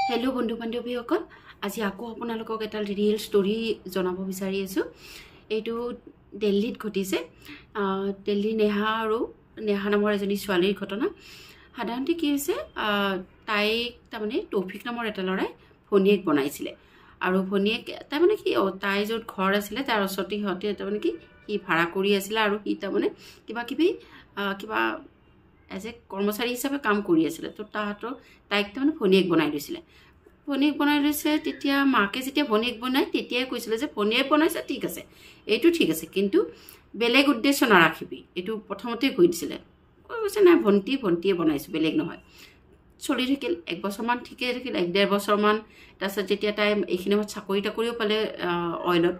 hello बंधु बान्धवीসকল আজি আকৌ আপোনালোকক এটা ৰিয়েল ষ্টৰী জনাব বিচাৰি আছো এইটো দিল্লীত ঘটিছে দিল্লী নেহা আৰু নেহা নামৰ এজনী ছোৱালীৰ ঘটনা সাধাৰণতে কি হৈছে তাইক তাৰমানে তৌফিক নামৰ এটা ল'ৰাই ভনিয়েক বনাইছিলে আৰু ভনিয়েক তাৰমানে কি তাই য'ত ঘৰ আছিলে তাৰ ওচৰতে হতে তাৰমানে কি সি ভাড়া কৰি আছিলে আৰু সি তাৰমানে কিবা এজ এ কৰ্মচাৰী হিচাপে কাম কৰি আছিলে তো তাইক তাৰমানে ভনিয়েক বনাই দিছিলে ভনিয়েক বনাই লৈছে তেতিয়া মাকে যেতিয়া ভনিয়েক বনাই তেতিয়াই কৈছিলে যে ভনিয়েক বনাইছে ঠিক আছে এইটো ঠিক আছে কিন্তু বেলেগ উদ্দেশ্য নাৰাখিবি এইটো প্ৰথমতে কৈ দিছিলে কৈছে নাই ভণ্টিয়ে বনাইছো বেলেগ নহয় চলি থাকিল এক বছৰমান ঠিকে থাকিল 1.5 বছৰমান তাৰপিছত যেতিয়া তাই এইখিনি চাকৰি কৰিও পালে অইলত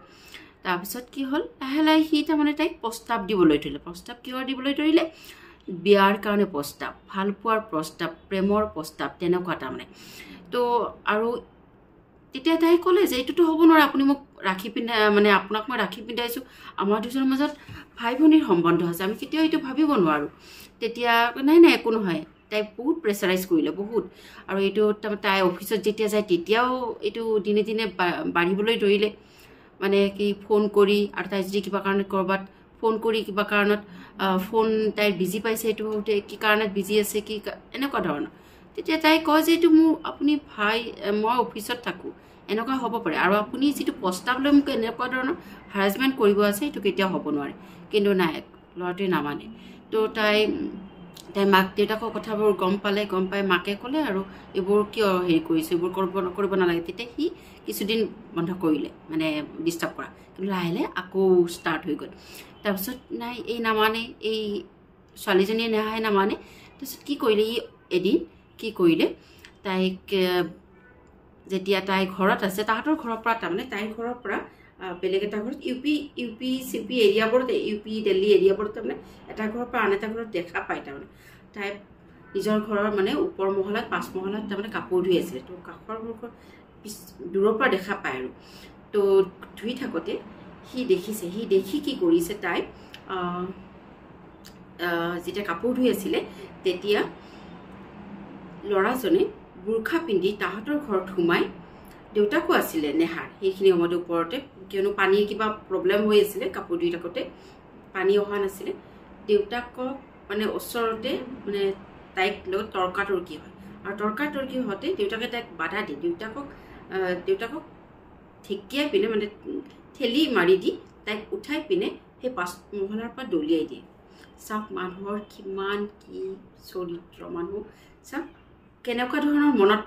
তাৰপিছত কি হ'ল লাহে লাহে সি তাৰমানে তাইক প্ৰস্তাৱ দিবলৈ ধৰিলে প্ৰস্তাৱ কিহৰ দিবলৈ ধৰিলে বিয়াৰ কাৰণে প্ৰস্তাৱ ভাল পোৱাৰ প্ৰস্তাৱ প্ৰেমৰ প্ৰস্তাৱ তেনেকুৱা তাৰমানে তো আৰু তেতিয়া তাই ক'লে যে এইটোতো হ'ব নোৱাৰে আপুনি মোক ৰাখি পিন্ধা মানে আপোনাক মই ৰাখি পিন্ধাইছোঁ আমাৰ দুজনৰ মাজত ভাই ভনীৰ সম্বন্ধ আছে আমি কেতিয়াও এইটো ভাবিব নোৱাৰোঁ তেতিয়া নাই একো নহয় তাই বহুত প্ৰেছাৰাইজ কৰিলে বহুত আৰু এইটো তাই অফিচত যেতিয়া যায় তেতিয়াও এইটো দিনে দিনে বাঢ়িবলৈ ধৰিলে মানে কি ফোন কৰি আৰু তাই যদি কিবা কাৰণত ক'ৰবাত ফোন কৰি কিবা কাৰণত ফোন তাই বিজি পাইছে এইটো কি কাৰণত বিজি আছে কি এনেকুৱা ধৰণৰ তেতিয়া তাই কয় যে এইটো মোৰ আপুনি ভাই মই অফিচত থাকোঁ এনেকুৱা হ'ব পাৰে আৰু আপুনি যিটো প্ৰস্তাৱ লৈ মোক এনেকুৱা ধৰণৰ হাৰাছমেণ্ট কৰিব আছে সেইটো কেতিয়াও হ'ব নোৱাৰে কিন্তু নাই ল'ৰাটোৱে নামানে তো তাই মাক দেউতাকৰ কথাবোৰ গম পাই মাকে ক'লে আৰু এইবোৰ কিয় হেৰি কৰিছে এইবোৰ কৰিব নালাগে তেতিয়া সি কিছুদিন বন্ধ কৰিলে মানে ডিষ্টাৰ্ব কৰা কিন্তু লাহে লাহে আকৌ ষ্টাৰ্ট হৈ গ'ল তাৰপিছত নাই এই নামানে এই ছোৱালীজনীয়ে নেহাই নামানে তাৰপিছত কি কৰিলে ই এদিন কি কৰিলে তাইক যেতিয়া তাই ঘৰত আছে তাহাঁতৰ ঘৰৰ পৰা তাৰমানে তাইৰ ঘৰৰ পৰা বেলেগ এটা ঘৰত ইউপি চিপি এৰিয়াবোৰত ইউপি দিল্লী এৰিয়াবোৰত তাৰমানে এটা ঘৰৰ পৰা আন এটা ঘৰত দেখা পায় তাৰমানে তাই নিজৰ ঘৰৰ মানে ওপৰ মহলাত 5 মহলাত তাৰমানে কাপোৰ ধুই আছিলে তো কাষৰ ঘৰ দূৰৰ পৰা দেখা পায় আৰু তো ধুই থাকোঁতে সি দেখি কি কৰিছে তাই যেতিয়া কাপোৰ ধুই আছিলে তেতিয়া ল'ৰাজনে বুৰ্খা পিন্ধি তাহাঁতৰ ঘৰত সোমাই দেউতাকো আছিলে নেহাৰ সেইখিনি সময়তে ওপৰতে কিয়নো পানীৰ কিবা প্ৰব্লেম হৈ আছিলে কাপোৰ ধুই থাকোঁতে পানী অহা নাছিলে দেউতাকক মানে ওচৰতে মানে তাইক লগত তৰ্কাতৰ্কি হয় আৰু তৰ্কাতৰ্কি হওঁতে দেউতাকে তাইক বাধা দিয়ে দেউতাকক ঠেকিয়াই পিনে মানে ঠেলি মাৰি দি তাইক উঠাই পিনে সেই 5 মহলাৰ পৰা দলিয়াই দিয়ে চাওক মানুহৰ কিমান কি চৰিত্ৰ মানুহ চাওক কেনেকুৱা ধৰণৰ মনত